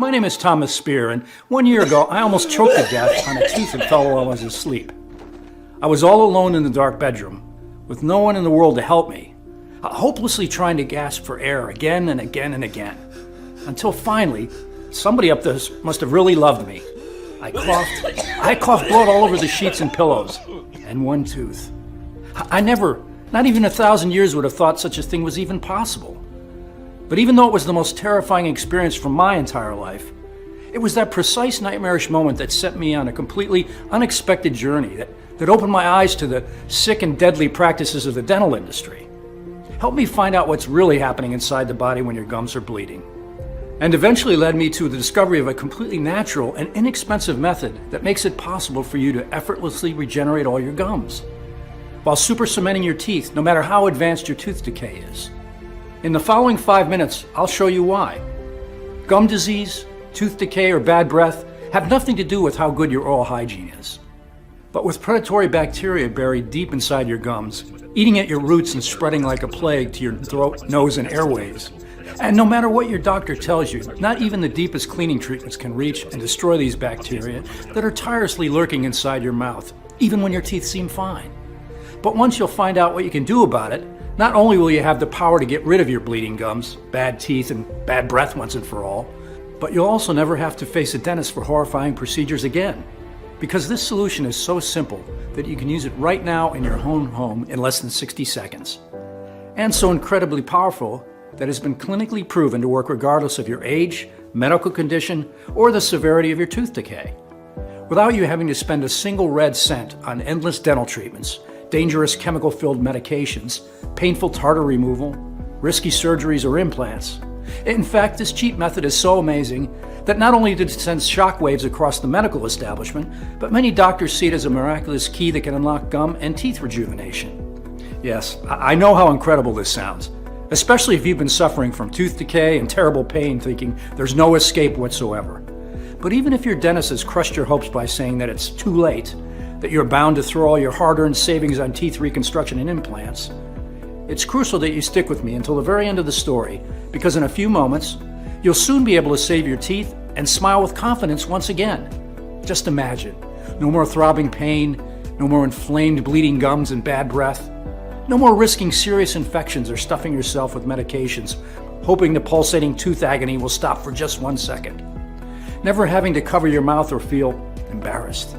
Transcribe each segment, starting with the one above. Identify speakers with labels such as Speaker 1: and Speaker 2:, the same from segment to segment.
Speaker 1: My name is Thomas Spear, and 1 year ago I almost choked to death on a tooth that fell while I was asleep. I was all alone in the dark bedroom, with no one in the world to help me, hopelessly trying to gasp for air again and again and again, until finally, somebody up there must have really loved me. I coughed blood all over the sheets and pillows, and one tooth. I never, not even 1,000 years, would have thought such a thing was even possible. But even though it was the most terrifying experience from my entire life, it was that precise nightmarish moment that set me on a completely unexpected journey that opened my eyes to the sick and deadly practices of the dental industry. Helped me find out what's really happening inside the body when your gums are bleeding. And eventually led me to the discovery of a completely natural and inexpensive method that makes it possible for you to effortlessly regenerate all your gums, while super cementing your teeth no matter how advanced your tooth decay is. In the following 5 minutes, I'll show you why. Gum disease, tooth decay, or bad breath have nothing to do with how good your oral hygiene is. But with predatory bacteria buried deep inside your gums, eating at your roots and spreading like a plague to your throat, nose, and airways. And no matter what your doctor tells you, not even the deepest cleaning treatments can reach and destroy these bacteria that are tirelessly lurking inside your mouth, even when your teeth seem fine. But once you'll find out what you can do about it, not only will you have the power to get rid of your bleeding gums, bad teeth, and bad breath once and for all, but you'll also never have to face a dentist for horrifying procedures again. Because this solution is so simple that you can use it right now in your own home in less than 60 seconds. And so incredibly powerful that it's been clinically proven to work regardless of your age, medical condition, or the severity of your tooth decay. Without you having to spend a single red cent on endless dental treatments, dangerous chemical-filled medications, painful tartar removal, risky surgeries, or implants. In fact, this cheap method is so amazing that not only did it send shockwaves across the medical establishment, but many doctors see it as a miraculous key that can unlock gum and teeth rejuvenation. Yes, I know how incredible this sounds, especially if you've been suffering from tooth decay and terrible pain thinking there's no escape whatsoever. But even if your dentist has crushed your hopes by saying that it's too late, that you're bound to throw all your hard-earned savings on teeth reconstruction and implants, it's crucial that you stick with me until the very end of the story, because in a few moments, you'll soon be able to save your teeth and smile with confidence once again. Just imagine, no more throbbing pain, no more inflamed bleeding gums and bad breath, no more risking serious infections or stuffing yourself with medications, hoping the pulsating tooth agony will stop for just 1 second. Never having to cover your mouth or feel embarrassed.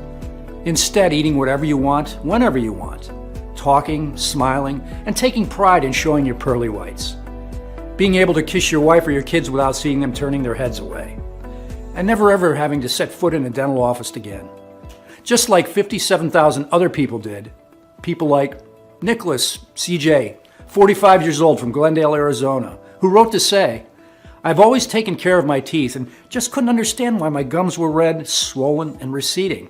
Speaker 1: Instead, eating whatever you want, whenever you want. Talking, smiling, and taking pride in showing your pearly whites. Being able to kiss your wife or your kids without seeing them turning their heads away. And never ever having to set foot in a dental office again. Just like 57,000 other people did. People like Nicholas CJ, 45 years old from Glendale, Arizona, who wrote to say, "I've always taken care of my teeth and just couldn't understand why my gums were red, swollen, and receding.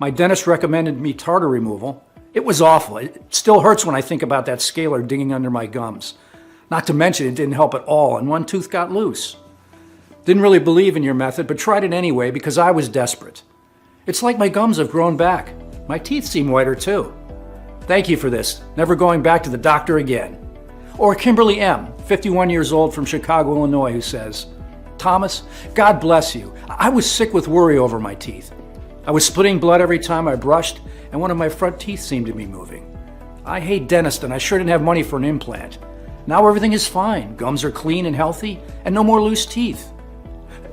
Speaker 1: My dentist recommended me tartar removal. It was awful. It still hurts when I think about that scaler digging under my gums. Not to mention it didn't help at all, and one tooth got loose. Didn't really believe in your method, but tried it anyway because I was desperate. It's like my gums have grown back. My teeth seem whiter too. Thank you for this. Never going back to the doctor again." Or Kimberly M., 51 years old from Chicago, Illinois, who says, "Thomas, God bless you. I was sick with worry over my teeth. I was splitting blood every time I brushed, and one of my front teeth seemed to be moving. I hate dentists, and I sure didn't have money for an implant. Now everything is fine. Gums are clean and healthy, and no more loose teeth."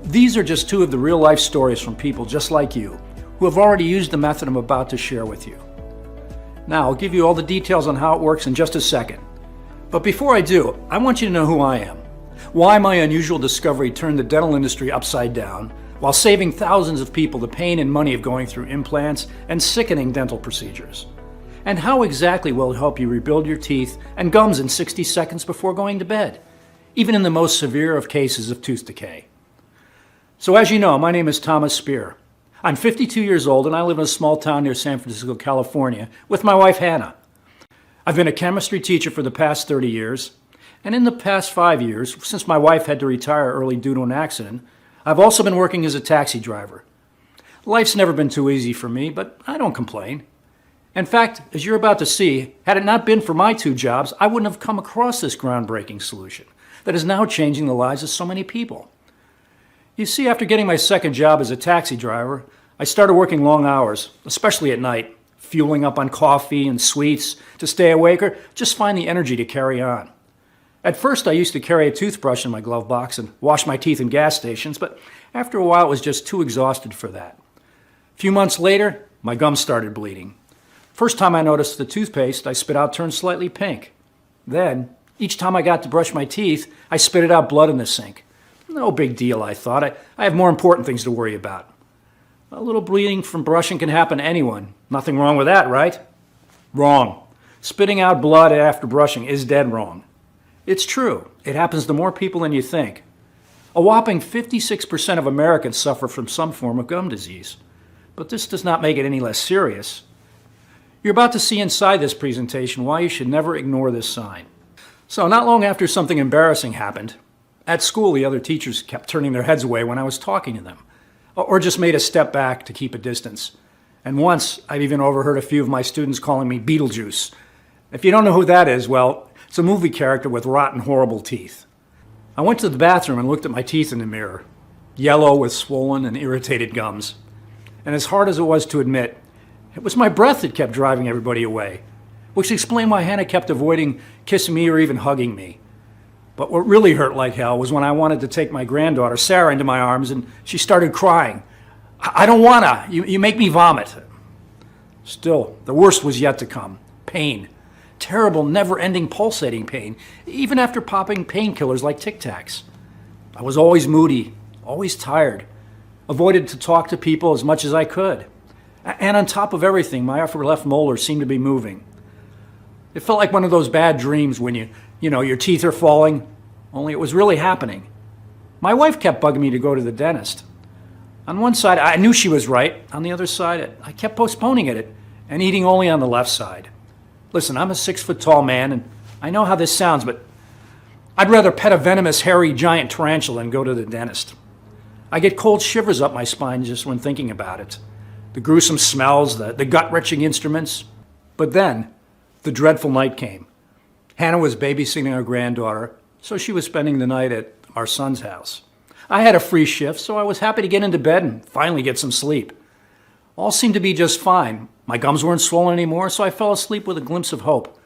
Speaker 1: These are just two of the real-life stories from people just like you, who have already used the method I'm about to share with you. Now, I'll give you all the details on how it works in just a second. But before I do, I want you to know who I am, why my unusual discovery turned the dental industry upside down, while saving thousands of people the pain and money of going through implants and sickening dental procedures, and how exactly will it help you rebuild your teeth and gums in 60 seconds before going to bed, even in the most severe of cases of tooth decay. So as you know, my name is Thomas Spear. I'm 52 years old and I live in a small town near San Francisco, California, with my wife Hannah. I've been a chemistry teacher for the past 30 years, and in the past 5 years, since my wife had to retire early due to an accident, I've also been working as a taxi driver. Life's never been too easy for me, but I don't complain. In fact, as you're about to see, had it not been for my 2 jobs, I wouldn't have come across this groundbreaking solution that is now changing the lives of so many people. You see, after getting my second job as a taxi driver, I started working long hours, especially at night, fueling up on coffee and sweets to stay awake or just find the energy to carry on. At first, I used to carry a toothbrush in my glove box and wash my teeth in gas stations, but after a while, I was just too exhausted for that. A few months later, my gums started bleeding. First time I noticed the toothpaste I spit out turned slightly pink. Then, each time I got to brush my teeth, I spitted out blood in the sink. No big deal, I thought. I have more important things to worry about. A little bleeding from brushing can happen to anyone. Nothing wrong with that, right? Wrong. Spitting out blood after brushing is dead wrong. It's true. It happens to more people than you think. A whopping 56% of Americans suffer from some form of gum disease. But this does not make it any less serious. You're about to see inside this presentation why you should never ignore this sign. So not long after something embarrassing happened, at school the other teachers kept turning their heads away when I was talking to them, or just made a step back to keep a distance. And once, I've even overheard a few of my students calling me Beetlejuice. If you don't know who that is, well, it's a movie character with rotten, horrible teeth. I went to the bathroom and looked at my teeth in the mirror, yellow with swollen and irritated gums. And as hard as it was to admit, it was my breath that kept driving everybody away, which explained why Hannah kept avoiding kissing me or even hugging me. But what really hurt like hell was when I wanted to take my granddaughter, Sarah, into my arms and she started crying. I don't wanna, you make me vomit. Still, the worst was yet to come. Pain. Terrible, never-ending pulsating pain, even after popping painkillers like Tic Tacs. I was always moody, always tired, avoided to talk to people as much as I could. And on top of everything, my upper left molar seemed to be moving. It felt like one of those bad dreams when your teeth are falling, only it was really happening. My wife kept bugging me to go to the dentist. On one side, I knew she was right. On the other side, I kept postponing it and eating only on the left side. Listen, I'm a 6-foot-tall man, and I know how this sounds, but I'd rather pet a venomous, hairy, giant tarantula than go to the dentist. I get cold shivers up my spine just when thinking about it. The gruesome smells, the gut-wrenching instruments. But then, the dreadful night came. Hannah was babysitting our granddaughter, so she was spending the night at our son's house. I had a free shift, so I was happy to get into bed and finally get some sleep. All seemed to be just fine. My gums weren't swollen anymore, so I fell asleep with a glimpse of hope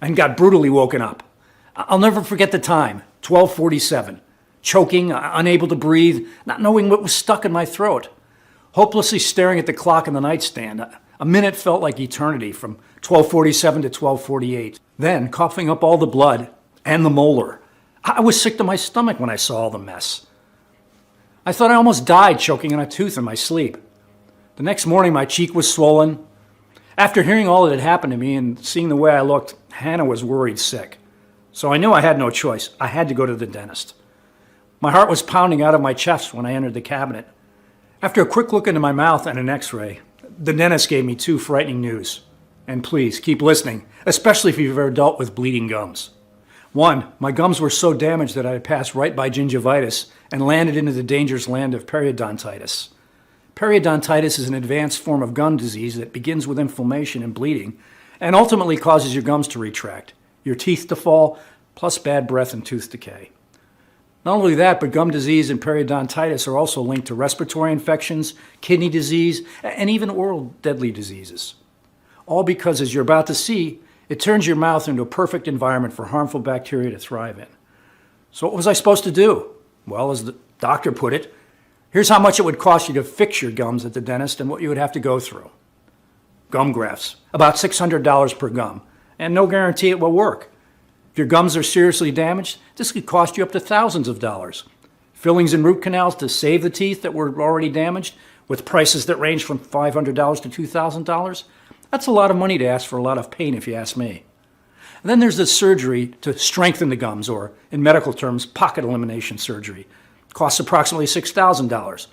Speaker 1: and got brutally woken up. I'll never forget the time, 12:47, choking, unable to breathe, not knowing what was stuck in my throat, hopelessly staring at the clock on the nightstand. A minute felt like eternity, from 12:47 to 12:48. Then, coughing up all the blood and the molar. I was sick to my stomach when I saw all the mess. I thought I almost died choking on a tooth in my sleep. The next morning, my cheek was swollen. After hearing all that had happened to me and seeing the way I looked, Hannah was worried sick. So I knew I had no choice. I had to go to the dentist. My heart was pounding out of my chest when I entered the cabinet. After a quick look into my mouth and an x-ray, the dentist gave me 2 frightening news. And please, keep listening, especially if you've ever dealt with bleeding gums. 1, my gums were so damaged that I had passed right by gingivitis and landed into the dangerous land of periodontitis. Periodontitis is an advanced form of gum disease that begins with inflammation and bleeding and ultimately causes your gums to retract, your teeth to fall, plus bad breath and tooth decay. Not only that, but gum disease and periodontitis are also linked to respiratory infections, kidney disease, and even oral deadly diseases. All because, as you're about to see, it turns your mouth into a perfect environment for harmful bacteria to thrive in. So what was I supposed to do? Well, as the doctor put it, here's how much it would cost you to fix your gums at the dentist and what you would have to go through. Gum grafts, about $600 per gum, and no guarantee it will work. If your gums are seriously damaged, this could cost you up to thousands of dollars. Fillings and root canals to save the teeth that were already damaged, with prices that range from $500 to $2,000. That's a lot of money to ask for a lot of pain, if you ask me. And then there's the surgery to strengthen the gums, or in medical terms, pocket elimination surgery. Costs approximately $6,000.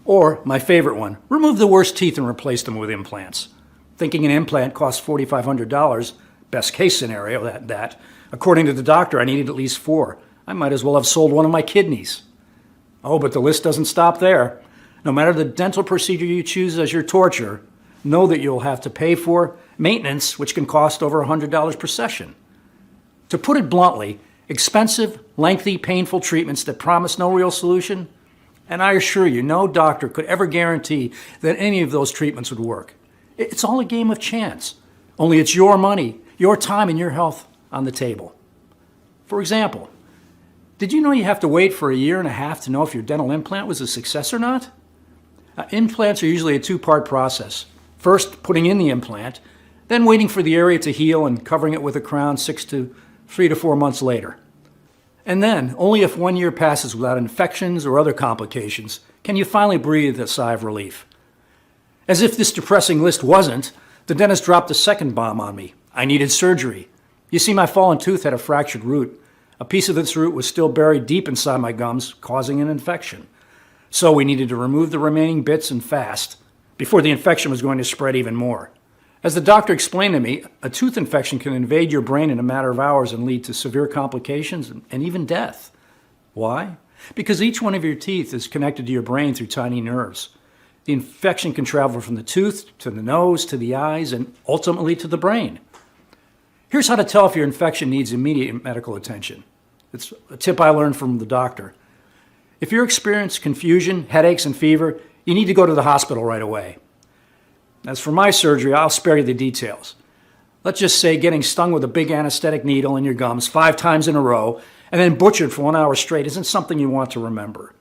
Speaker 1: Or, my favorite one, remove the worst teeth and replace them with implants. Thinking an implant costs $4,500, best case scenario, that. According to the doctor, I needed at least 4. I might as well have sold one of my kidneys. Oh, but the list doesn't stop there. No matter the dental procedure you choose as your torture, know that you'll have to pay for maintenance, which can cost over $100 per session. To put it bluntly, expensive, lengthy, painful treatments that promise no real solution, And I assure you, no doctor could ever guarantee that any of those treatments would work. It's all a game of chance. Only it's your money, your time, and your health on the table. For example, did you know you have to wait for 1.5 years to know if your dental implant was a success or not? Implants are usually a two-part process. First, putting in the implant, then waiting for the area to heal and covering it with a crown 3 to 4 months later. And then, only if 1 year passes without infections or other complications, can you finally breathe a sigh of relief. As if this depressing list wasn't, the dentist dropped a second bomb on me. I needed surgery. You see, my fallen tooth had a fractured root. A piece of this root was still buried deep inside my gums, causing an infection. So we needed to remove the remaining bits and fast, before the infection was going to spread even more. As the doctor explained to me, a tooth infection can invade your brain in a matter of hours and lead to severe complications and even death. Why? Because each one of your teeth is connected to your brain through tiny nerves. The infection can travel from the tooth to the nose to the eyes and ultimately to the brain. Here's how to tell if your infection needs immediate medical attention. It's a tip I learned from the doctor. If you experience confusion, headaches, and fever, you need to go to the hospital right away. As for my surgery, I'll spare you the details. Let's just say getting stung with a big anesthetic needle in your gums 5 times in a row and then butchered for 1 hour straight isn't something you want to remember.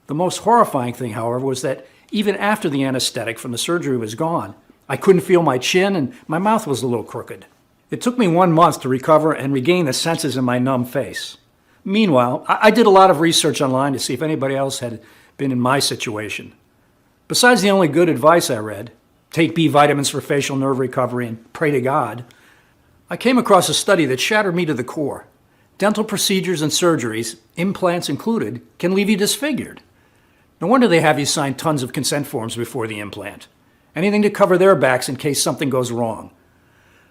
Speaker 1: The most horrifying thing, however, was that even after the anesthetic from the surgery was gone, I couldn't feel my chin and my mouth was a little crooked. It took me 1 month to recover and regain the senses in my numb face. Meanwhile, I did a lot of research online to see if anybody else had been in my situation. Besides the only good advice I read, take B vitamins for facial nerve recovery and pray to God, I came across a study that shattered me to the core. Dental procedures and surgeries, implants included, can leave you disfigured. No wonder they have you sign tons of consent forms before the implant. Anything to cover their backs in case something goes wrong.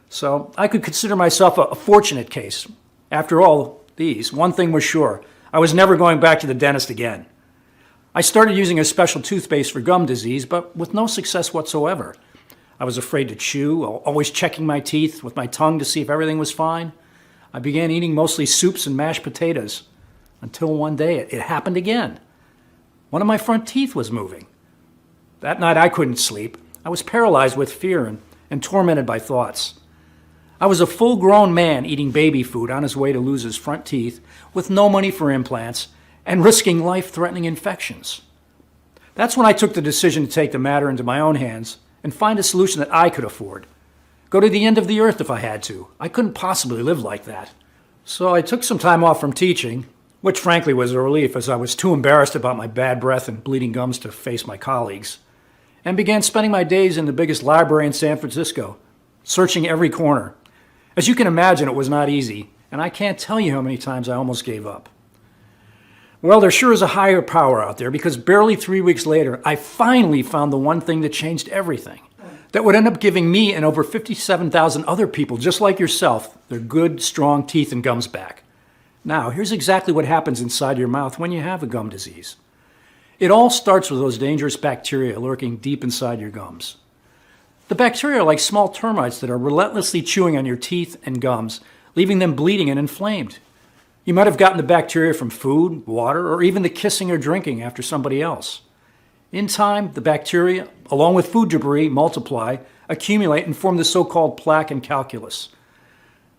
Speaker 1: So I could consider myself a fortunate case. After all these, one thing was sure, I was never going back to the dentist again. I started using a special toothpaste for gum disease, but with no success whatsoever. I was afraid to chew, always checking my teeth with my tongue to see if everything was fine. I began eating mostly soups and mashed potatoes, until one day it happened again. One of my front teeth was moving. That night I couldn't sleep. I was paralyzed with fear and tormented by thoughts. I was a full-grown man eating baby food on his way to lose his front teeth with no money for implants and risking life-threatening infections. That's when I took the decision to take the matter into my own hands and find a solution that I could afford. Go to the end of the earth if I had to. I couldn't possibly live like that. So I took some time off from teaching, which frankly was a relief as I was too embarrassed about my bad breath and bleeding gums to face my colleagues, and began spending my days in the biggest library in San Francisco, searching every corner. As you can imagine, it was not easy, and I can't tell you how many times I almost gave up. Well, there sure is a higher power out there because barely 3 weeks later, I finally found the one thing that changed everything. That would end up giving me and over 57,000 other people just like yourself their good, strong teeth and gums back. Now, here's exactly what happens inside your mouth when you have a gum disease. It all starts with those dangerous bacteria lurking deep inside your gums. The bacteria are like small termites that are relentlessly chewing on your teeth and gums, leaving them bleeding and inflamed. You might have gotten the bacteria from food, water, or even the kissing or drinking after somebody else. In time, the bacteria, along with food debris, multiply, accumulate, and form the so-called plaque and calculus.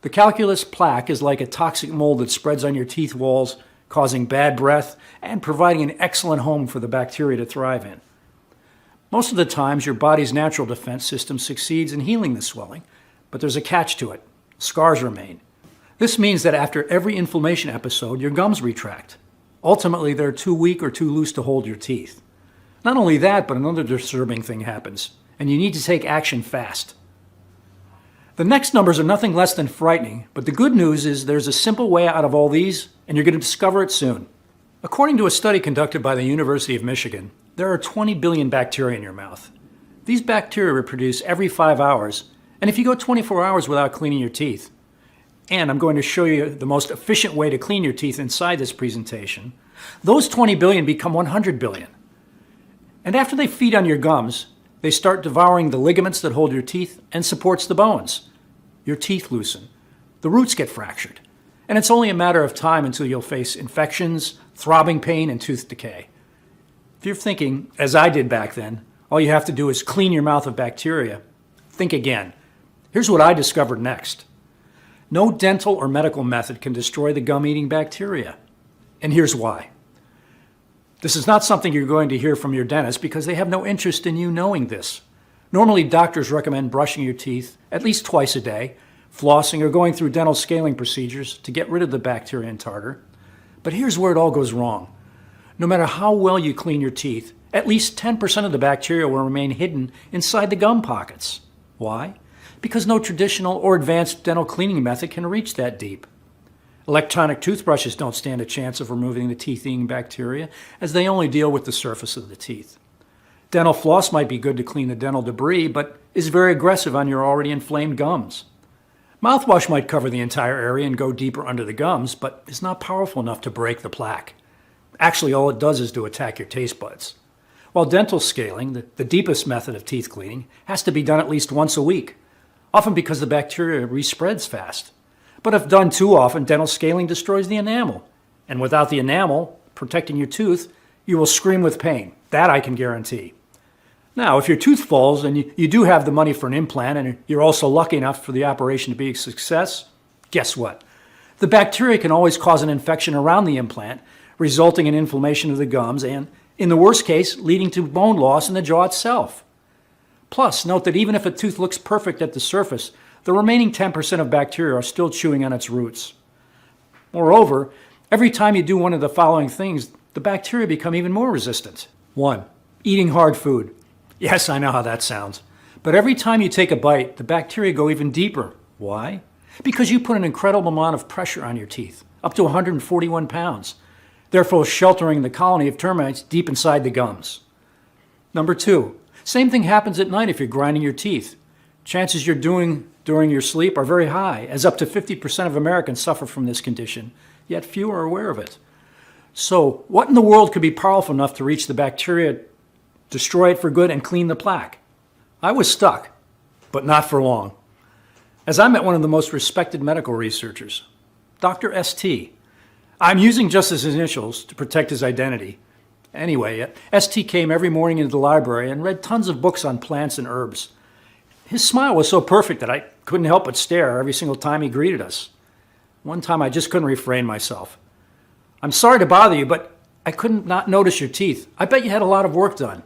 Speaker 1: The calculus plaque is like a toxic mold that spreads on your teeth walls, causing bad breath and providing an excellent home for the bacteria to thrive in. Most of the times, your body's natural defense system succeeds in healing the swelling, but there's a catch to it. Scars remain. This means that after every inflammation episode, your gums retract. Ultimately, they're too weak or too loose to hold your teeth. Not only that, but another disturbing thing happens, and you need to take action fast. The next numbers are nothing less than frightening, but the good news is there's a simple way out of all these, and you're going to discover it soon. According to a study conducted by the University of Michigan, there are 20 billion bacteria in your mouth. These bacteria reproduce every 5 hours, and if you go 24 hours without cleaning your teeth, and I'm going to show you the most efficient way to clean your teeth inside this presentation, those 20 billion become 100 billion. And after they feed on your gums, they start devouring the ligaments that hold your teeth and supports the bones. Your teeth loosen. The roots get fractured. And it's only a matter of time until you'll face infections, throbbing pain, and tooth decay. If you're thinking, as I did back then, all you have to do is clean your mouth of bacteria, think again. Here's what I discovered next. No dental or medical method can destroy the gum-eating bacteria. And here's why. This is not something you're going to hear from your dentist because they have no interest in you knowing this. Normally, doctors recommend brushing your teeth at least twice a day, flossing, or going through dental scaling procedures to get rid of the bacteria and tartar. But here's where it all goes wrong. No matter how well you clean your teeth, at least 10% of the bacteria will remain hidden inside the gum pockets. Why? Because no traditional or advanced dental cleaning method can reach that deep. Electronic toothbrushes don't stand a chance of removing the teeth-eating bacteria, as they only deal with the surface of the teeth. Dental floss might be good to clean the dental debris, but is very aggressive on your already inflamed gums. Mouthwash might cover the entire area and go deeper under the gums, but is not powerful enough to break the plaque. Actually, all it does is to attack your taste buds. While dental scaling, the deepest method of teeth cleaning, has to be done at least once a week, often because the bacteria respreads fast. But if done too often, dental scaling destroys the enamel. And without the enamel protecting your tooth, you will scream with pain. That I can guarantee. Now, if your tooth falls and you do have the money for an implant and you're also lucky enough for the operation to be a success, guess what? The bacteria can always cause an infection around the implant, resulting in inflammation of the gums and, in the worst case, leading to bone loss in the jaw itself. Plus, note that even if a tooth looks perfect at the surface, the remaining 10% of bacteria are still chewing on its roots. Moreover, every time you do one of the following things, the bacteria become even more resistant. 1. Eating hard food. Yes, I know how that sounds. But every time you take a bite, the bacteria go even deeper. Why? Because you put an incredible amount of pressure on your teeth, up to 141 pounds, therefore sheltering the colony of termites deep inside the gums. Number 2. Same thing happens at night if you're grinding your teeth. Chances you're doing during your sleep are very high, as up to 50% of Americans suffer from this condition, yet few are aware of it. So, what in the world could be powerful enough to reach the bacteria, destroy it for good, and clean the plaque? I was stuck, but not for long. As I met one of the most respected medical researchers, Dr. ST. I'm using just his initials to protect his identity. Anyway, ST came every morning into the library and read tons of books on plants and herbs. His smile was so perfect that I couldn't help but stare every single time he greeted us. One time I just couldn't refrain myself. I'm sorry to bother you, but I couldn't not notice your teeth. I bet you had a lot of work done.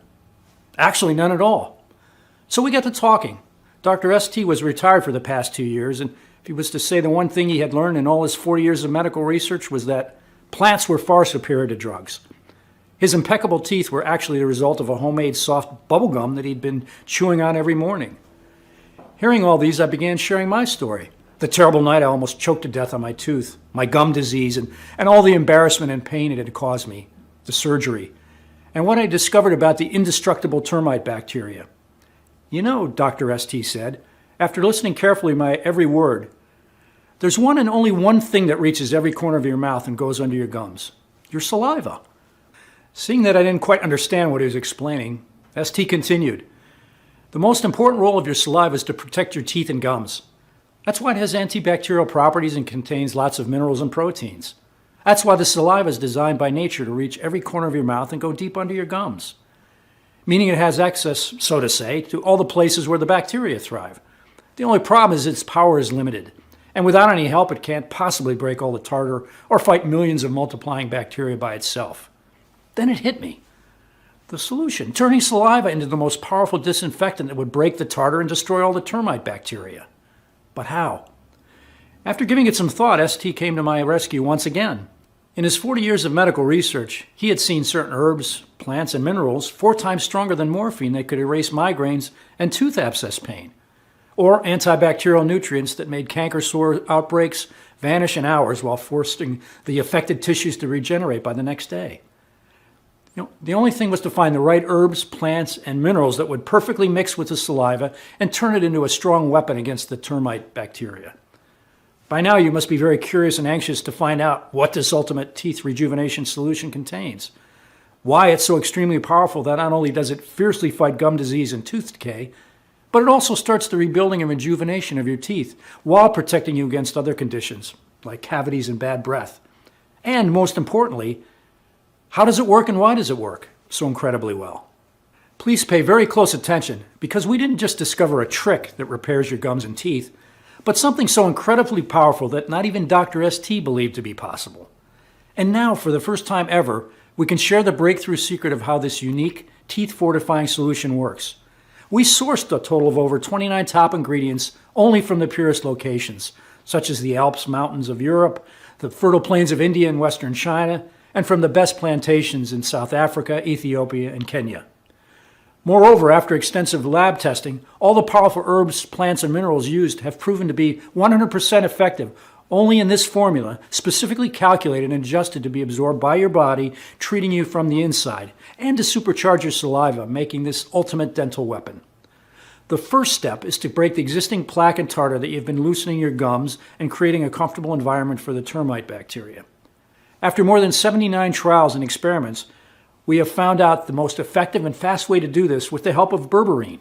Speaker 1: Actually, none at all. So we got to talking. Dr. ST was retired for the past 2 years, and if he was to say the one thing he had learned in all his 40 years of medical research was that plants were far superior to drugs. His impeccable teeth were actually the result of a homemade soft bubble gum that he'd been chewing on every morning. Hearing all these, I began sharing my story. The terrible night I almost choked to death on my tooth, my gum disease, and all the embarrassment and pain it had caused me, the surgery, and what I discovered about the indestructible termite bacteria. You know, Dr. ST said, after listening carefully to my every word, there's one and only one thing that reaches every corner of your mouth and goes under your gums, your saliva. Seeing that I didn't quite understand what he was explaining, ST continued, the most important role of your saliva is to protect your teeth and gums. That's why it has antibacterial properties and contains lots of minerals and proteins. That's why the saliva is designed by nature to reach every corner of your mouth and go deep under your gums. Meaning it has access, so to say, to all the places where the bacteria thrive. The only problem is its power is limited, and without any help it can't possibly break all the tartar or fight millions of multiplying bacteria by itself. Then it hit me. The solution, turning saliva into the most powerful disinfectant that would break the tartar and destroy all the termite bacteria. But how? After giving it some thought, ST came to my rescue once again. In his 40 years of medical research, he had seen certain herbs, plants, and minerals 4 times stronger than morphine that could erase migraines and tooth abscess pain, or antibacterial nutrients that made canker sore outbreaks vanish in hours while forcing the affected tissues to regenerate by the next day. The only thing was to find the right herbs, plants, and minerals that would perfectly mix with the saliva and turn it into a strong weapon against the termite bacteria. By now, you must be very curious and anxious to find out what this ultimate teeth rejuvenation solution contains. Why it's so extremely powerful that not only does it fiercely fight gum disease and tooth decay, but it also starts the rebuilding and rejuvenation of your teeth while protecting you against other conditions, like cavities and bad breath. And most importantly, how does it work and why does it work? so incredibly well. Please pay very close attention, because we didn't just discover a trick that repairs your gums and teeth, but something so incredibly powerful that not even Dr. ST believed to be possible. And now, for the first time ever, we can share the breakthrough secret of how this unique, teeth-fortifying solution works. We sourced a total of over 29 top ingredients only from the purest locations, such as the Alps mountains of Europe, the fertile plains of India and Western China, and from the best plantations in South Africa, Ethiopia, and Kenya. Moreover, after extensive lab testing, all the powerful herbs, plants, and minerals used have proven to be 100% effective only in this formula, specifically calculated and adjusted to be absorbed by your body, treating you from the inside, and to supercharge your saliva, making this ultimate dental weapon. The first step is to break the existing plaque and tartar that you've been loosening your gums and creating a comfortable environment for the termite bacteria. After more than 79 trials and experiments, we have found out the most effective and fast way to do this with the help of berberine.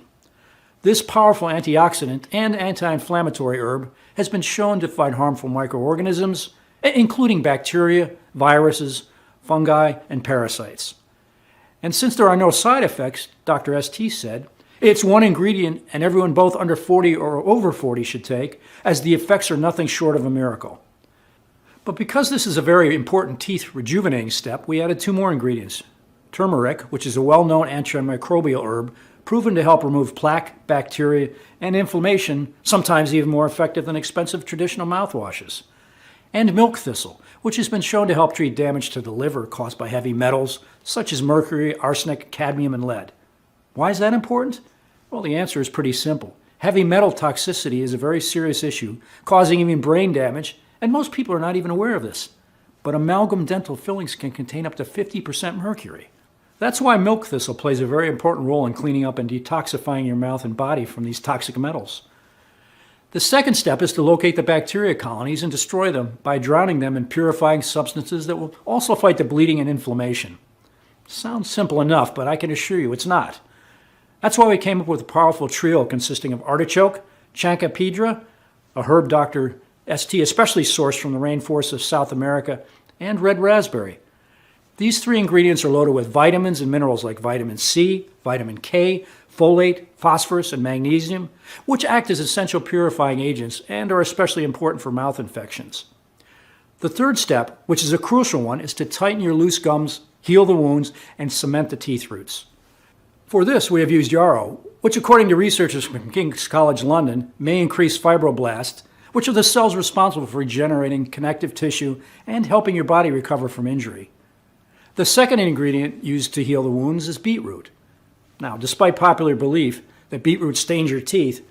Speaker 1: This powerful antioxidant and anti-inflammatory herb has been shown to fight harmful microorganisms, including bacteria, viruses, fungi, and parasites. And since there are no side effects, Dr. ST said, it's one ingredient and everyone both under 40 or over 40 should take, as the effects are nothing short of a miracle. But because this is a very important teeth rejuvenating step, we added 2 more ingredients. Turmeric, which is a well-known antimicrobial herb, proven to help remove plaque, bacteria, and inflammation, sometimes even more effective than expensive traditional mouthwashes. And milk thistle, which has been shown to help treat damage to the liver caused by heavy metals, such as mercury, arsenic, cadmium, and lead. Why is that important? Well, the answer is pretty simple. Heavy metal toxicity is a very serious issue, causing even brain damage, and most people are not even aware of this. But amalgam dental fillings can contain up to 50% mercury. That's why milk thistle plays a very important role in cleaning up and detoxifying your mouth and body from these toxic metals. The second step is to locate the bacteria colonies and destroy them by drowning them in purifying substances that will also fight the bleeding and inflammation. Sounds simple enough, but I can assure you it's not. That's why we came up with a powerful trio consisting of artichoke, chancapedra, a herb Dr. ST especially sourced from the rainforests of South America, and red raspberry. These 3 ingredients are loaded with vitamins and minerals like vitamin C, vitamin K, folate, phosphorus, and magnesium, which act as essential purifying agents and are especially important for mouth infections. The third step, which is a crucial one, is to tighten your loose gums, heal the wounds, and cement the teeth roots. For this, we have used yarrow, which according to researchers from King's College London may increase fibroblasts, which are the cells responsible for regenerating connective tissue and helping your body recover from injury. The second ingredient used to heal the wounds is beetroot. Now, despite popular belief that beetroot stains your teeth,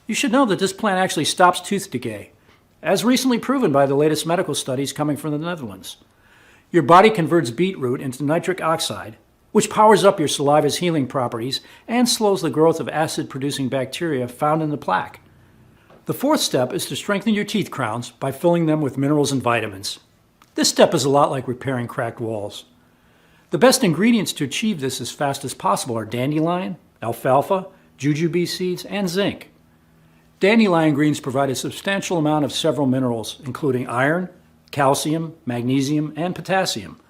Speaker 1: you should know that this plant actually stops tooth decay, as recently proven by the latest medical studies coming from the Netherlands. Your body converts beetroot into nitric oxide, which powers up your saliva's healing properties and slows the growth of acid-producing bacteria found in the plaque. The fourth step is to strengthen your teeth crowns by filling them with minerals and vitamins. This step is a lot like repairing cracked walls. The best ingredients to achieve this as fast as possible are dandelion, alfalfa, jujube seeds, and zinc. Dandelion greens provide a substantial amount of several minerals, including iron, calcium, magnesium, and potassium.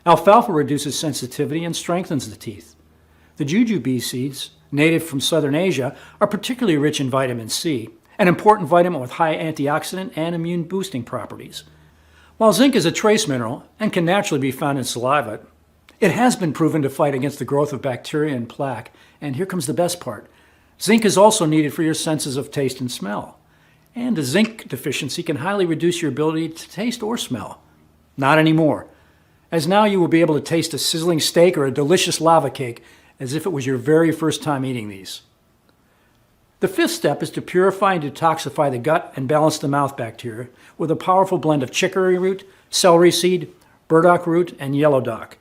Speaker 1: Alfalfa reduces sensitivity and strengthens the teeth. The jujube seeds, native from Southern Asia, are particularly rich in vitamin C, an important vitamin with high antioxidant and immune-boosting properties. While zinc is a trace mineral and can naturally be found in saliva, it has been proven to fight against the growth of bacteria and plaque, and here comes the best part. Zinc is also needed for your senses of taste and smell. And a zinc deficiency can highly reduce your ability to taste or smell. Not anymore, as now you will be able to taste a sizzling steak or a delicious lava cake as if it was your very first time eating these. The fifth step is to purify and detoxify the gut and balance the mouth bacteria with a powerful blend of chicory root, celery seed, burdock root, and yellow dock.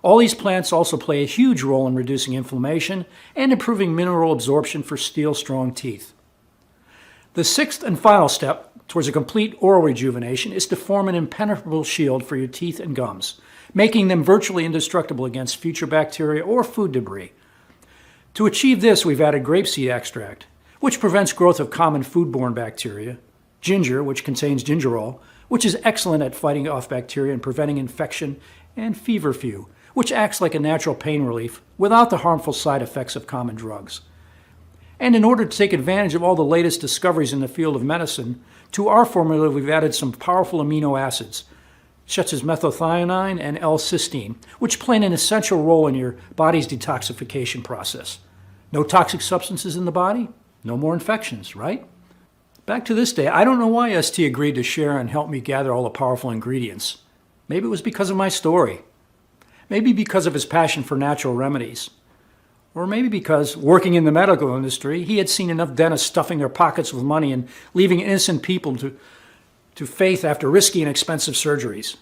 Speaker 1: All these plants also play a huge role in reducing inflammation and improving mineral absorption for steel-strong teeth. The sixth and final step towards a complete oral rejuvenation is to form an impenetrable shield for your teeth and gums, making them virtually indestructible against future bacteria or food debris. To achieve this, we've added grapeseed extract, which prevents growth of common foodborne bacteria, ginger, which contains gingerol, which is excellent at fighting off bacteria and preventing infection, and feverfew, which acts like a natural pain relief without the harmful side effects of common drugs. And in order to take advantage of all the latest discoveries in the field of medicine, to our formula we've added some powerful amino acids, such as methionine and L-cysteine, which play an essential role in your body's detoxification process. No toxic substances in the body, no more infections, right? Back to this day, I don't know why ST agreed to share and help me gather all the powerful ingredients. Maybe it was because of my story. Maybe because of his passion for natural remedies. Or maybe because, working in the medical industry, he had seen enough dentists stuffing their pockets with money and leaving innocent people to faith after risky and expensive surgeries.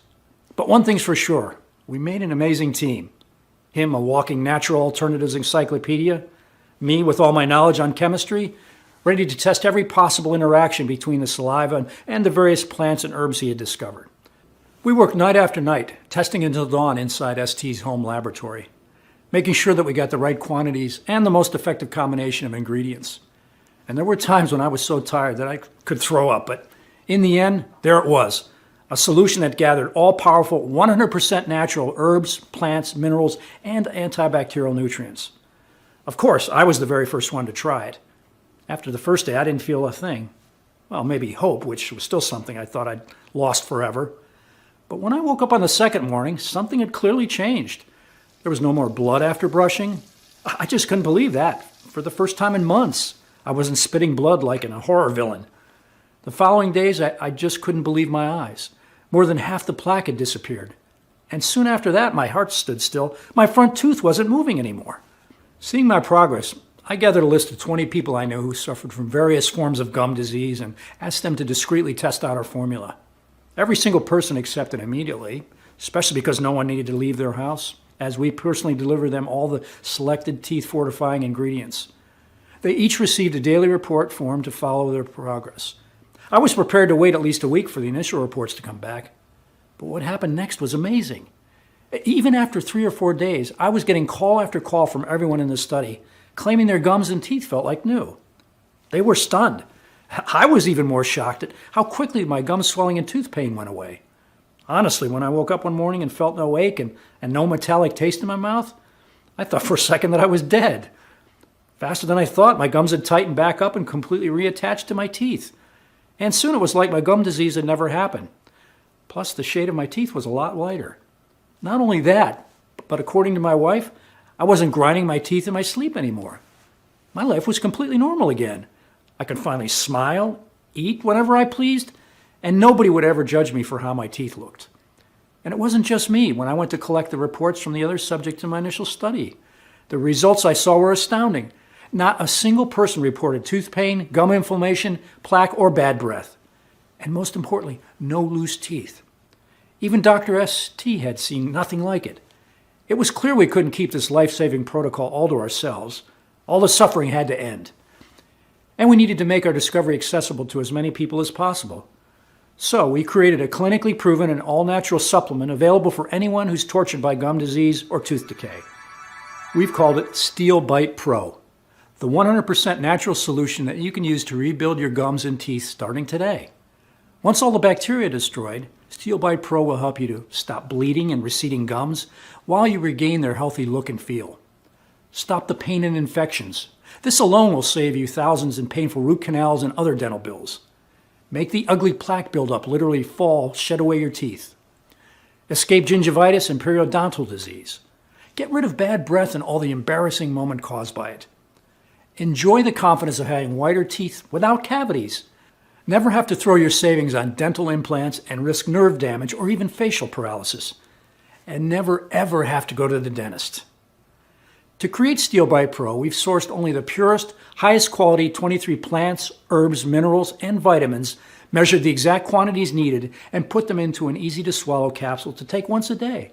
Speaker 1: But one thing's for sure, we made an amazing team. Him, a walking natural alternatives encyclopedia. Me, with all my knowledge on chemistry, ready to test every possible interaction between the saliva and the various plants and herbs he had discovered. We worked night after night, testing until dawn inside ST's home laboratory, making sure that we got the right quantities and the most effective combination of ingredients. And there were times when I was so tired that I could throw up, but in the end, there it was, a solution that gathered all powerful 100% natural herbs, plants, minerals, and antibacterial nutrients. Of course, I was the very first one to try it. After the first day, I didn't feel a thing. Well, maybe hope, which was still something I thought I'd lost forever. But when I woke up on the second morning, something had clearly changed. There was no more blood after brushing. I just couldn't believe that. For the first time in months, I wasn't spitting blood like in a horror villain. The following days, I just couldn't believe my eyes. More than half the plaque had disappeared. And soon after that, my heart stood still. My front tooth wasn't moving anymore. Seeing my progress, I gathered a list of 20 people I knew who suffered from various forms of gum disease and asked them to discreetly test out our formula. Every single person accepted immediately, especially because no one needed to leave their house, as we personally delivered them all the selected teeth-fortifying ingredients. They each received a daily report form to follow their progress. I was prepared to wait at least a week for the initial reports to come back, but what happened next was amazing. Even after 3 or 4 days, I was getting call after call from everyone in the study, claiming their gums and teeth felt like new. They were stunned. I was even more shocked at how quickly my gum swelling and tooth pain went away. Honestly, when I woke up one morning and felt no ache and no metallic taste in my mouth, I thought for a second that I was dead. Faster than I thought, my gums had tightened back up and completely reattached to my teeth. And soon it was like my gum disease had never happened. Plus, the shade of my teeth was a lot lighter. Not only that, but according to my wife, I wasn't grinding my teeth in my sleep anymore. My life was completely normal again. I could finally smile, eat whenever I pleased, and nobody would ever judge me for how my teeth looked. And it wasn't just me when I went to collect the reports from the other subjects in my initial study. The results I saw were astounding. Not a single person reported tooth pain, gum inflammation, plaque, or bad breath. And most importantly, no loose teeth. Even Dr. ST had seen nothing like it. It was clear we couldn't keep this life-saving protocol all to ourselves. All the suffering had to end. And we needed to make our discovery accessible to as many people as possible. So we created a clinically proven and all-natural supplement available for anyone who's tortured by gum disease or tooth decay. We've called it Seel Bite Pro, the 100% natural solution that you can use to rebuild your gums and teeth starting today. Once all the bacteria are destroyed, Seel Bite Pro will help you to stop bleeding and receding gums while you regain their healthy look and feel. Stop the pain and infections. This alone will save you thousands in painful root canals and other dental bills. Make the ugly plaque buildup literally fall, shed away your teeth. Escape gingivitis and periodontal disease. Get rid of bad breath and all the embarrassing moment caused by it. Enjoy the confidence of having whiter teeth without cavities. Never have to throw your savings on dental implants and risk nerve damage or even facial paralysis. And never ever have to go to the dentist. To create Seel Bite Pro, we've sourced only the purest, highest quality 23 plants, herbs, minerals, and vitamins, measured the exact quantities needed, and put them into an easy-to-swallow capsule to take once a day.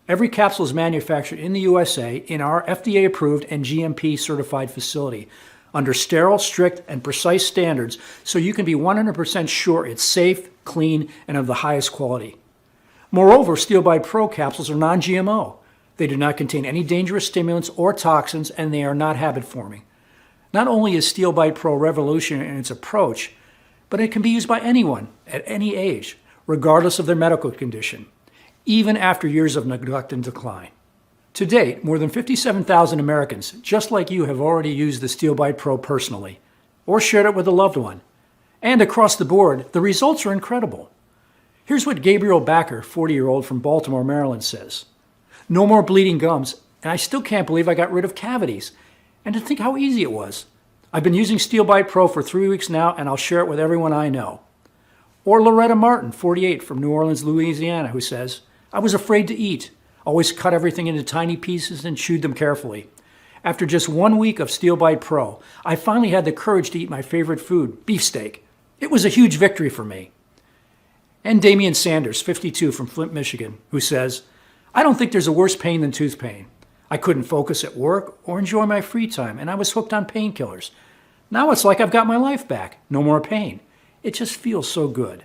Speaker 1: Every capsule is manufactured in the USA in our FDA-approved and GMP-certified facility under sterile, strict, and precise standards, so you can be 100% sure it's safe, clean, and of the highest quality. Moreover, Seel Bite Pro capsules are non-GMO. They do not contain any dangerous stimulants or toxins, and they are not habit-forming. Not only is Seel Bite Pro revolutionary in its approach, but it can be used by anyone at any age, regardless of their medical condition. even after years of neglect and decline. To date, more than 57,000 Americans, just like you, have already used the Seel Bite Pro personally, or shared it with a loved one. And across the board, the results are incredible. Here's what Gabriel Backer, 40-year-old from Baltimore, Maryland, says. No more bleeding gums, and I still can't believe I got rid of cavities. And to think how easy it was. I've been using Seel Bite Pro for 3 weeks now, and I'll share it with everyone I know. Or Loretta Martin, 48, from New Orleans, Louisiana, who says, I was afraid to eat. Always cut everything into tiny pieces and chewed them carefully. After just 1 week of Seel Bite Pro, I finally had the courage to eat my favorite food, beefsteak. It was a huge victory for me. And Damian Sanders, 52, from Flint, Michigan, who says, I don't think there's a worse pain than tooth pain. I couldn't focus at work or enjoy my free time, and I was hooked on painkillers. Now it's like I've got my life back. No more pain. It just feels so good.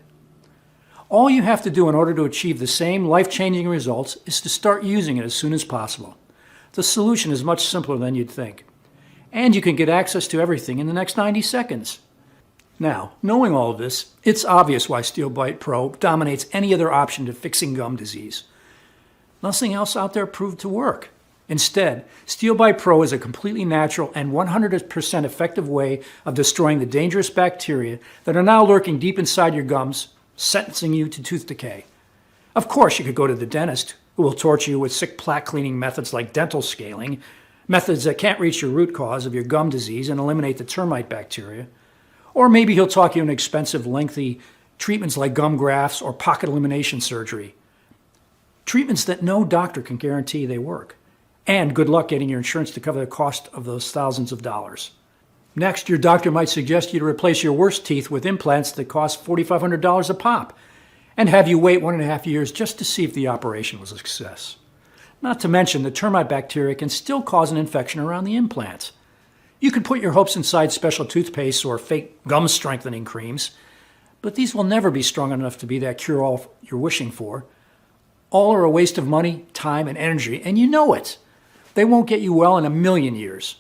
Speaker 1: All you have to do in order to achieve the same life-changing results is to start using it as soon as possible. The solution is much simpler than you'd think. And you can get access to everything in the next 90 seconds. Now, knowing all of this, it's obvious why Seel Bite Pro dominates any other option to fixing gum disease. Nothing else out there proved to work. Instead, Seel Bite Pro is a completely natural and 100% effective way of destroying the dangerous bacteria that are now lurking deep inside your gums, sentencing you to tooth decay. Of course, you could go to the dentist, who will torture you with sick plaque cleaning methods like dental scaling, methods that can't reach your root cause of your gum disease and eliminate the termite bacteria. Or maybe he'll talk you into expensive, lengthy treatments like gum grafts or pocket elimination surgery. Treatments that no doctor can guarantee they work. And good luck getting your insurance to cover the cost of those thousands of dollars. Next, your doctor might suggest you to replace your worst teeth with implants that cost $4,500 a pop, and have you wait 1.5 years just to see if the operation was a success. Not to mention, the termite bacteria can still cause an infection around the implants. You can put your hopes inside special toothpaste or fake gum strengthening creams, but these will never be strong enough to be that cure-all you're wishing for. All are a waste of money, time, and energy, and you know it. They won't get you well in 1,000,000 years.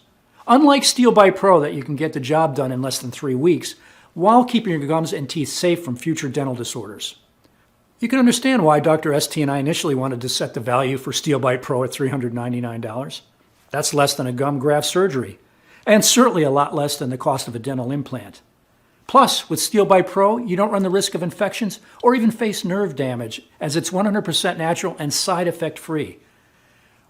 Speaker 1: Unlike Seel Bite Pro that you can get the job done in less than 3 weeks, while keeping your gums and teeth safe from future dental disorders. You can understand why Dr. ST and I initially wanted to set the value for Seel Bite Pro at $399. That's less than a gum graft surgery, and certainly a lot less than the cost of a dental implant. Plus, with Seel Bite Pro, you don't run the risk of infections or even face nerve damage, as it's 100% natural and side effect free.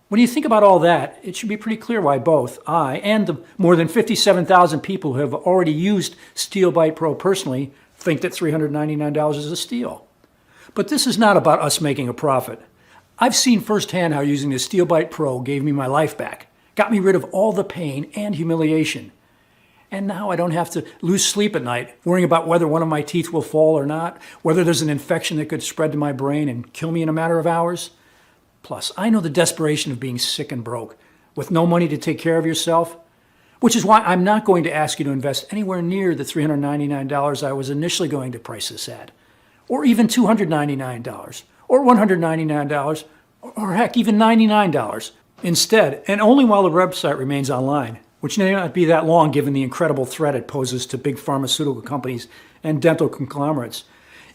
Speaker 1: When you think about all that, it should be pretty clear why both I and the more than 57,000 people who have already used Seel Bite Pro personally think that $399 is a steal. But this is not about us making a profit. I've seen firsthand how using the Seel Bite Pro gave me my life back, got me rid of all the pain and humiliation. And now I don't have to lose sleep at night worrying about whether one of my teeth will fall or not, whether there's an infection that could spread to my brain and kill me in a matter of hours. Plus, I know the desperation of being sick and broke, with no money to take care of yourself, which is why I'm not going to ask you to invest anywhere near the $399 I was initially going to price this at, or even $299, or $199, or heck, even $99. Instead, and only while the website remains online, which may not be that long given the incredible threat it poses to big pharmaceutical companies and dental conglomerates,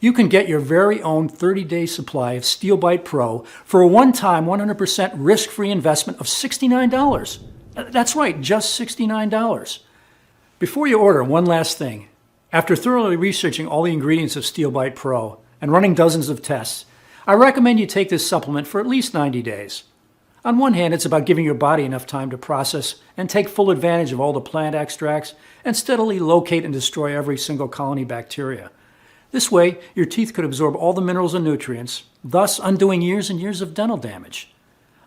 Speaker 1: you can get your very own 30-day supply of Seel Bite Pro for a one-time 100% risk-free investment of $69. That's right, just $69. Before you order, one last thing. After thoroughly researching all the ingredients of Seel Bite Pro and running dozens of tests, I recommend you take this supplement for at least 90 days. On one hand, it's about giving your body enough time to process and take full advantage of all the plant extracts and steadily locate and destroy every single colony bacteria. This way, your teeth could absorb all the minerals and nutrients, thus undoing years and years of dental damage.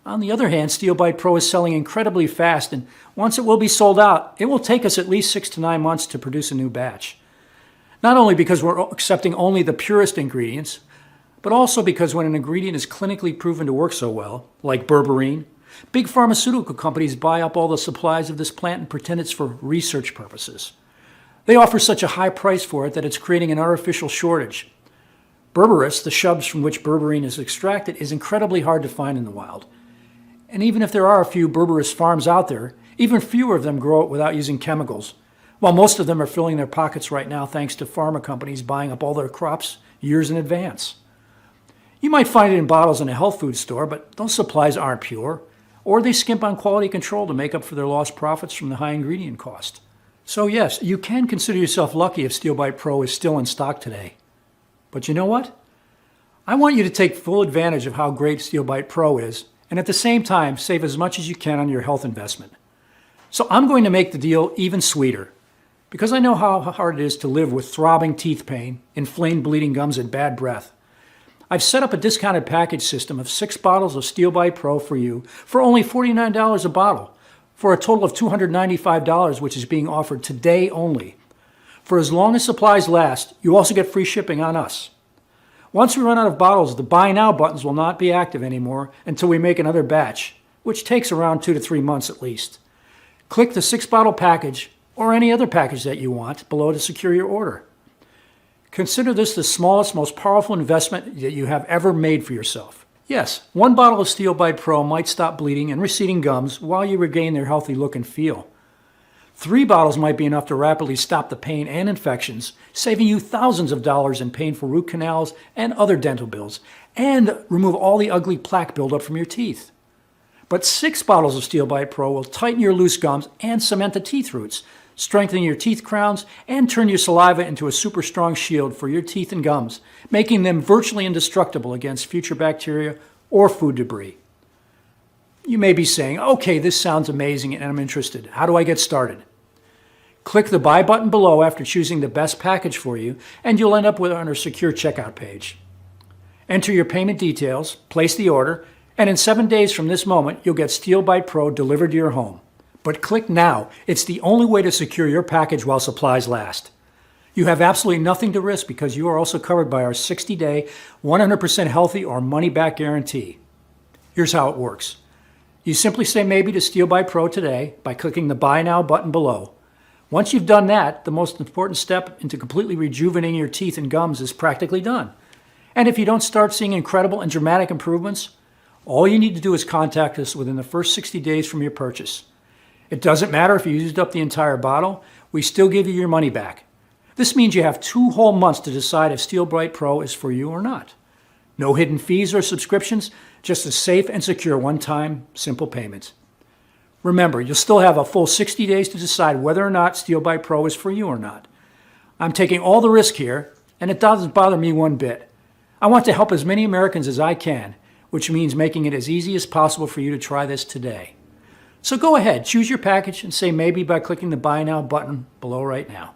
Speaker 1: On the other hand, Seel Bite Pro is selling incredibly fast, and once it will be sold out, it will take us at least 6 to 9 months to produce a new batch. Not only because we're accepting only the purest ingredients, but also because when an ingredient is clinically proven to work so well, like berberine, big pharmaceutical companies buy up all the supplies of this plant and pretend it's for research purposes. They offer such a high price for it that it's creating an artificial shortage. Berberis, the shrubs from which berberine is extracted, is incredibly hard to find in the wild. And even if there are a few berberis farms out there, even fewer of them grow it without using chemicals, while most of them are filling their pockets right now thanks to pharma companies buying up all their crops years in advance. You might find it in bottles in a health food store, but those supplies aren't pure, or they skimp on quality control to make up for their lost profits from the high ingredient cost. So yes, you can consider yourself lucky if Seel Bite Pro is still in stock today. But you know what? I want you to take full advantage of how great Seel Bite Pro is, and at the same time, save as much as you can on your health investment. So I'm going to make the deal even sweeter, because I know how hard it is to live with throbbing teeth pain, inflamed bleeding gums, and bad breath. I've set up a discounted package system of 6 bottles of Seel Bite Pro for you for only $49 a bottle, for a total of $295, which is being offered today only. For as long as supplies last, you also get free shipping on us. Once we run out of bottles, the Buy Now buttons will not be active anymore until we make another batch, which takes around 2 to 3 months at least. Click the 6-bottle package or any other package that you want below to secure your order. Consider this the smallest, most powerful investment that you have ever made for yourself. Yes, 1 bottle of Seel Bite Pro might stop bleeding and receding gums while you regain their healthy look and feel. 3 bottles might be enough to rapidly stop the pain and infections, saving you thousands of dollars in painful root canals and other dental bills, and remove all the ugly plaque buildup from your teeth. But 6 bottles of Seel Bite Pro will tighten your loose gums and cement the teeth roots, strengthen your teeth crowns, and turn your saliva into a super strong shield for your teeth and gums, making them virtually indestructible against future bacteria or food debris. You may be saying, okay, this sounds amazing and I'm interested. How do I get started? Click the Buy button below after choosing the best package for you, and you'll end up with on our secure checkout page. Enter your payment details, place the order, and in 7 days from this moment, you'll get Seel Bite Pro delivered to your home. But click now. It's the only way to secure your package while supplies last. You have absolutely nothing to risk because you are also covered by our 60-day, 100% healthy or money-back guarantee. Here's how it works. You simply say maybe to Seel Bite Pro today by clicking the Buy Now button below. Once you've done that, the most important step into completely rejuvenating your teeth and gums is practically done. And if you don't start seeing incredible and dramatic improvements, all you need to do is contact us within the first 60 days from your purchase. It doesn't matter if you used up the entire bottle, we still give you your money back. This means you have 2 whole months to decide if Seel Bite Pro is for you or not. No hidden fees or subscriptions, just a safe and secure one-time, simple payment. Remember, you'll still have a full 60 days to decide whether or not Seel Bite Pro is for you or not. I'm taking all the risk here, and it doesn't bother me one bit. I want to help as many Americans as I can, which means making it as easy as possible for you to try this today. So go ahead, choose your package and say maybe by clicking the Buy Now button below right now.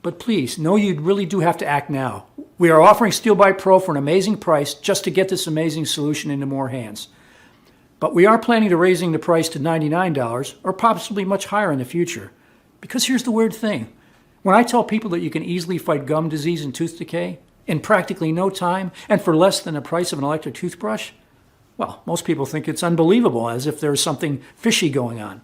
Speaker 1: But please, know you really do have to act now. We are offering Seel Bite Pro for an amazing price just to get this amazing solution into more hands. But we are planning to raising the price to $99 or possibly much higher in the future. Because here's the weird thing. When I tell people that you can easily fight gum disease and tooth decay in practically no time and for less than the price of an electric toothbrush, well, most people think it's unbelievable, as if there's something fishy going on.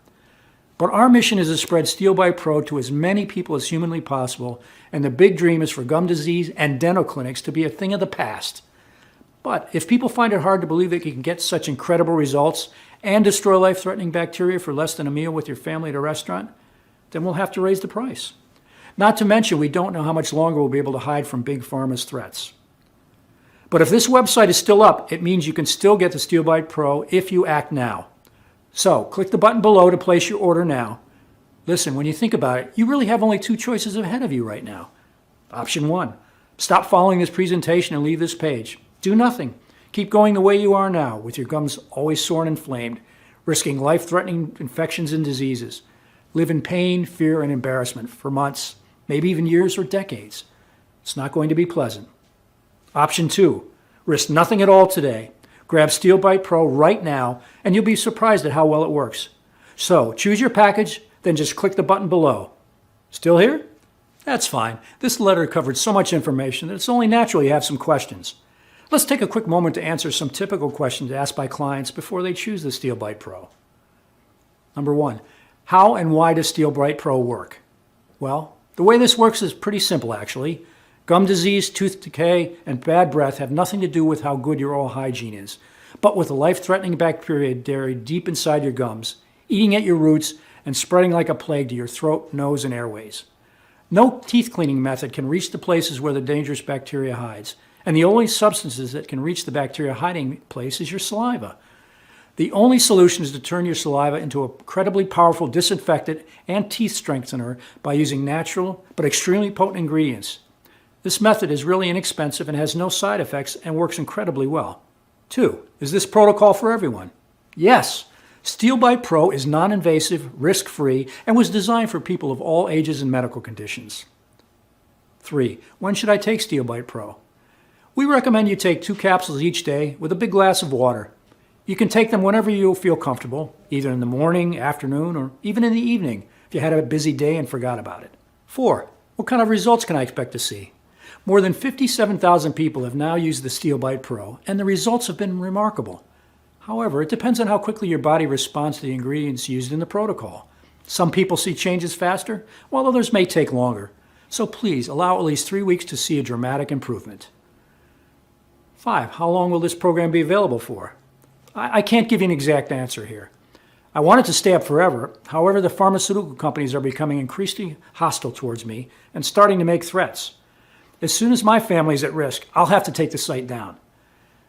Speaker 1: But our mission is to spread Seel Bite Pro to as many people as humanly possible, and the big dream is for gum disease and dental clinics to be a thing of the past. But if people find it hard to believe that you can get such incredible results and destroy life-threatening bacteria for less than a meal with your family at a restaurant, then we'll have to raise the price. Not to mention, we don't know how much longer we'll be able to hide from Big Pharma's threats. But if this website is still up, it means you can still get the Seel Bite Pro if you act now. So, click the button below to place your order now. Listen, when you think about it, you really have only 2 choices ahead of you right now. Option 1, stop following this presentation and leave this page. Do nothing. Keep going the way you are now, with your gums always sore and inflamed, risking life-threatening infections and diseases. Live in pain, fear, and embarrassment for months, maybe even years or decades. It's not going to be pleasant. Option 2, risk nothing at all today. Grab Seel Bite Pro right now, and you'll be surprised at how well it works. So, choose your package, then just click the button below. Still here? That's fine. This letter covered so much information that it's only natural you have some questions. Let's take a quick moment to answer some typical questions asked by clients before they choose the Seel Bite Pro. Number 1, how and why does Seel Bite Pro work? Well, the way this works is pretty simple actually. Gum disease, tooth decay, and bad breath have nothing to do with how good your oral hygiene is, but with the life-threatening bacteria buried deep inside your gums, eating at your roots, and spreading like a plague to your throat, nose, and airways. No teeth cleaning method can reach the places where the dangerous bacteria hides, And the only substances that can reach the bacteria hiding place is your saliva. The only solution is to turn your saliva into an incredibly powerful disinfectant and teeth strengthener by using natural but extremely potent ingredients. This method is really inexpensive and has no side effects and works incredibly well. 2. Is this protocol for everyone? Yes. Seel Bite Pro is non-invasive, risk-free, and was designed for people of all ages and medical conditions. 3. When should I take Seel Bite Pro? We recommend you take 2 capsules each day with a big glass of water. You can take them whenever you feel comfortable, either in the morning, afternoon, or even in the evening if you had a busy day and forgot about it. 4. What kind of results can I expect to see? More than 57,000 people have now used the Seel Bite Pro, and the results have been remarkable. However, it depends on how quickly your body responds to the ingredients used in the protocol. Some people see changes faster, while others may take longer. So please allow at least 3 weeks to see a dramatic improvement. 5. How long will this program be available for? I can't give you an exact answer here. I want it to stay up forever. However, the pharmaceutical companies are becoming increasingly hostile towards me and starting to make threats. As soon as my family is at risk, I'll have to take the site down.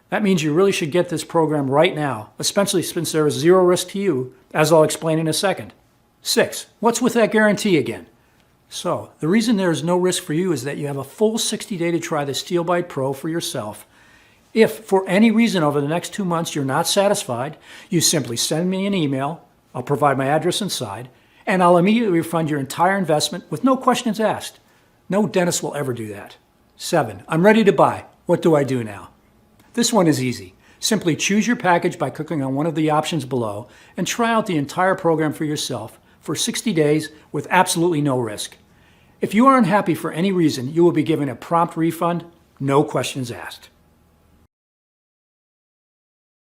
Speaker 1: That means you really should get this program right now, especially since there is zero risk to you, as I'll explain in a second. 6. What's with that guarantee again? So, the reason there is no risk for you is that you have a full 60-day to try the Seel Bite Pro for yourself. If, for any reason over the next 2 months you're not satisfied, you simply send me an email, I'll provide my address inside, and I'll immediately refund your entire investment with no questions asked. No dentist will ever do that. 7. I'm ready to buy. What do I do now? This one is easy. Simply choose your package by clicking on one of the options below and try out the entire program for yourself for 60 days with absolutely no risk. If you are unhappy for any reason, you will be given a prompt refund, no questions asked.